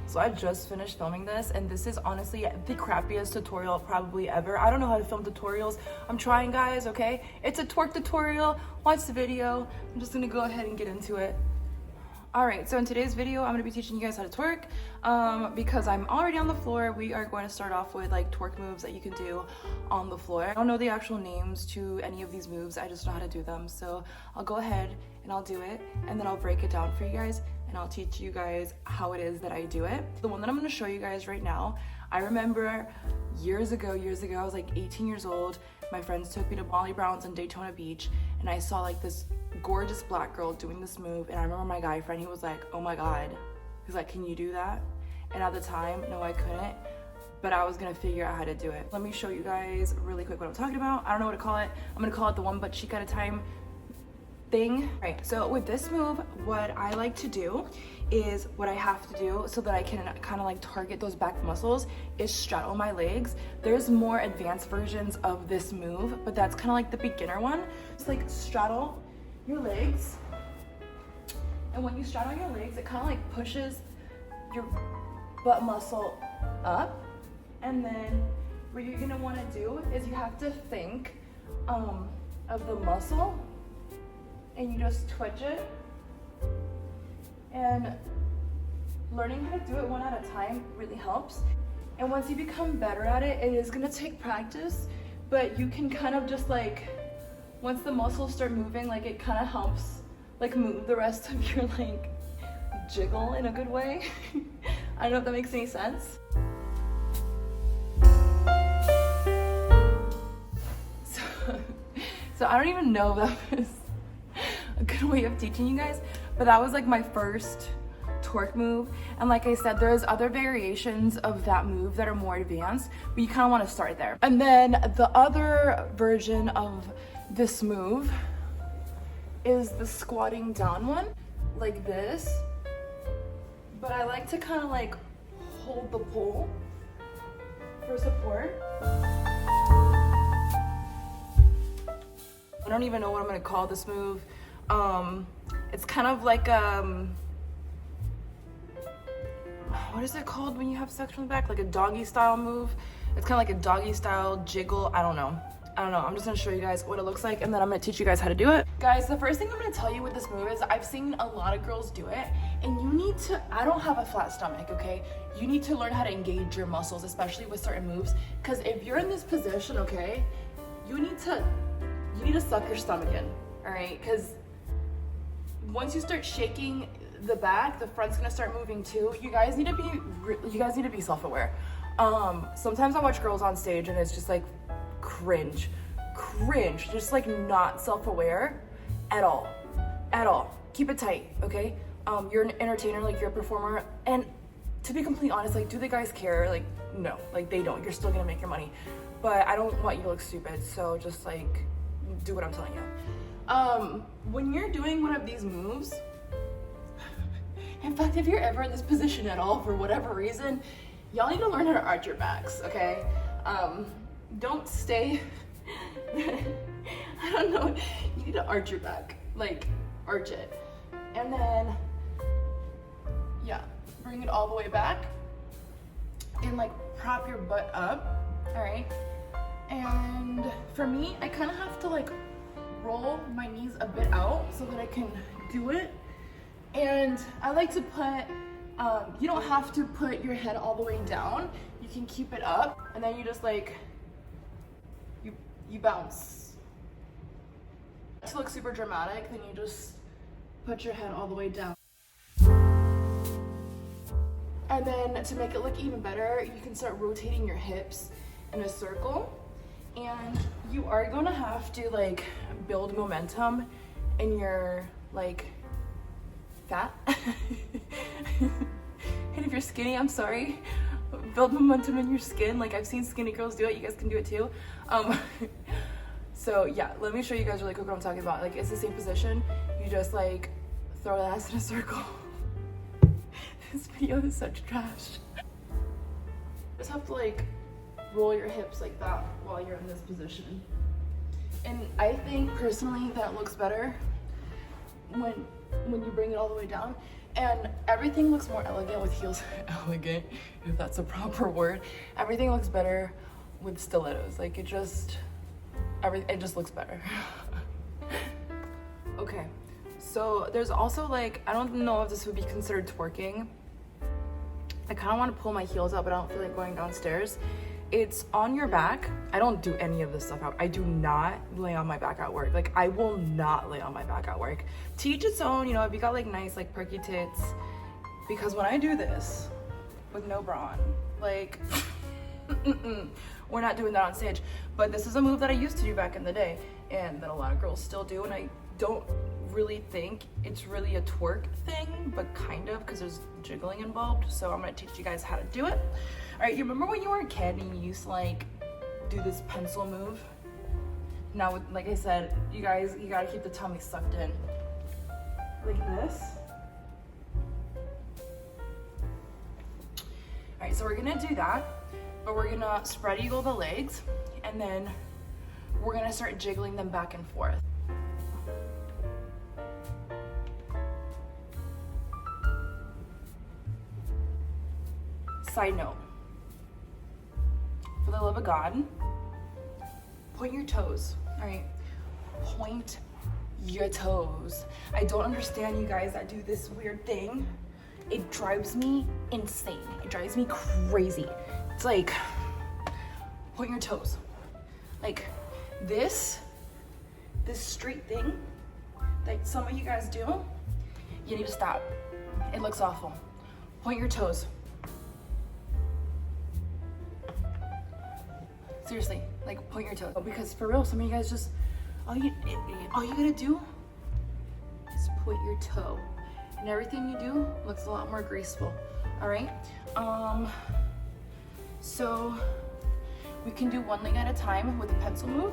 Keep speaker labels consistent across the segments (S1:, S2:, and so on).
S1: So I just finished filming this, and this is honestly the crappiest tutorial probably ever. I don't know how to film tutorials. I'm trying, guys, okay? It's a twerk tutorial. Watch the video. I'm just gonna go ahead and get into it. All right, so in today's video, I'm gonna be teaching you guys how to twerk. Because I'm already on the floor, we are going to start off with like twerk moves that you can do on the floor. I don't know the actual names to any of these moves, I just know how to do them. So I'll go ahead and I'll do it, and then I'll break it down for you guys, and I'll teach you guys how it is that I do it. The one that I'm gonna show you guys right now, I remember years ago, I was like 18 years old. My friends took me to Molly Brown's in Daytona Beach, and I saw like this gorgeous black girl doing this move, and I remember my guy friend, he was like, oh my God. He's like, can you do that? And at the time, no, I couldn't, but I was gonna figure out how to do it. Let me show you guys really quick what I'm talking about. I don't know what to call it. I'm gonna call it the one butt cheek at a time thing. Right, so with this move, what I like to do is, what I have to do so that I can kind of like target those back muscles is straddle my legs. There's more advanced versions of this move, but that's kind of like the beginner one. Just like straddle your legs, and when you straddle your legs, it kind of like pushes your butt muscle up, and then what you're gonna want to do is you have to think of the muscle, and you just twitch it. And learning how to do it one at a time really helps. And once you become better at it, it is gonna take practice, but you can kind of just like, once the muscles start moving, like it kind of helps like move the rest of your like jiggle in a good way. I don't know if that makes any sense. So I don't even know if that was a good way of teaching you guys, but that was like my first twerk move. And like I said, there's other variations of that move that are more advanced, but you kind of want to start there. And then the other version of this move is the squatting down one, like this. But I like to kind of like hold the pole for support. I don't even know what I'm gonna call this move. It's kind of like what is it called when you have sex from the back? Like a doggy style move. It's kind of like a doggy style jiggle. I don't know. I'm just gonna show you guys what it looks like, and then I'm gonna teach you guys how to do it. Guys, the first thing I'm gonna tell you with this move is I've seen a lot of girls do it, and you need to, I don't have a flat stomach, okay? You need to learn how to engage your muscles, especially with certain moves, because if you're in this position, okay, you need to suck your stomach in, all right? Because once you start shaking the back, the front's gonna start moving too. You guys need to be self-aware. Sometimes I watch girls on stage and it's just like cringe, just like not self-aware at all. Keep it tight, okay? You're an entertainer, like you're a performer, and to be completely honest, like, do the guys care? Like, no, like they don't. You're still gonna make your money, but I don't want you to look stupid, so just like do what I'm telling you. When you're doing one of these moves, in fact, if you're ever in this position at all for whatever reason, y'all need to learn how to arch your backs, okay? Don't stay, I don't know, you need to arch your back, like arch it. And then, yeah, bring it all the way back and like prop your butt up, all right? And for me, I kind of have to like roll my knees a bit out so that I can do it. And I like to put, you don't have to put your head all the way down. You can keep it up, and then you just like, you bounce. To look super dramatic, then you just put your head all the way down. And then to make it look even better, you can start rotating your hips in a circle. And you are gonna have to like build momentum in your like fat. And if you're skinny, I'm sorry, build momentum in your skin. Like I've seen skinny girls do it, you guys can do it too. So yeah, let me show you guys really quick what I'm talking about. Like it's the same position, you just like throw the ass in a circle. This video is such trash. Just have to like roll your hips like that while you're in this position. And I think personally that looks better when you bring it all the way down. And everything looks more elegant with heels. Elegant, if that's a proper word. Everything looks better with stilettos. Like it just looks better. Okay, so there's also like, I don't know if this would be considered twerking. I kind of want to pull my heels up, but I don't feel like going downstairs. It's on your back. I don't do any of this stuff out. I do not lay on my back at work. Like I will not lay on my back at work. To each its own, you know, if you got like nice like perky tits, because when I do this with no bra on, like we're not doing that on stage. But this is a move that I used to do back in the day and that a lot of girls still do, and I don't really think it's really a twerk thing, but kind of, because there's jiggling involved. So I'm gonna teach you guys how to do it. All right, you remember when you were a kid and you used to like do this pencil move? Now, with, like I said, you guys, you gotta keep the tummy sucked in. Like this. All right, so we're gonna do that, but we're gonna spread eagle the legs, and then we're gonna start jiggling them back and forth. Side note, for the love of God, point your toes, all right? Point your toes. I don't understand you guys that do this weird thing. It drives me insane. It drives me crazy. It's like, point your toes. Like this straight thing that some of you guys do, you need to stop. It looks awful. Point your toes. Seriously, like point your toes. Because for real, some of you guys just, all you gotta do is point your toe. And everything you do looks a lot more graceful, all right? So we can do one leg at a time with the pencil move.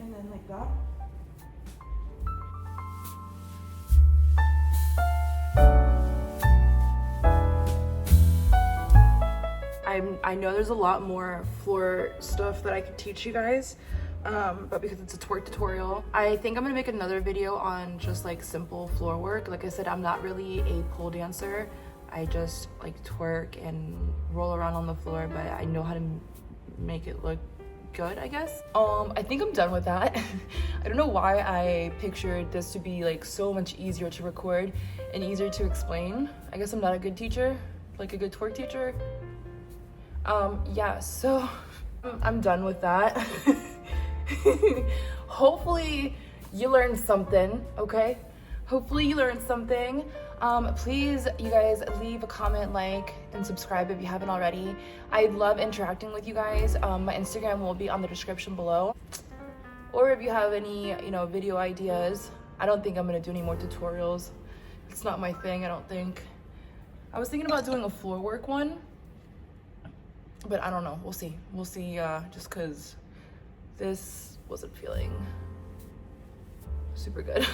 S1: And then like that. I know there's a lot more floor stuff that I could teach you guys, but because it's a twerk tutorial, I think I'm gonna make another video on just like simple floor work. Like I said, I'm not really a pole dancer. I just like twerk and roll around on the floor, but I know how to make it look good, I guess. I think I'm done with that. I don't know why I pictured this to be like so much easier to record and easier to explain. I guess I'm not a good teacher, like a good twerk teacher. Yeah, so I'm done with that. Hopefully you learned something, okay? Hopefully you learned something. Please, you guys, leave a comment, like, and subscribe if you haven't already. I love interacting with you guys. My Instagram will be on the description below. Or if you have any, you know, video ideas. I don't think I'm gonna do any more tutorials. It's not my thing, I don't think. I was thinking about doing a floor work one, but I don't know, we'll see. We'll see, just cause this wasn't feeling super good.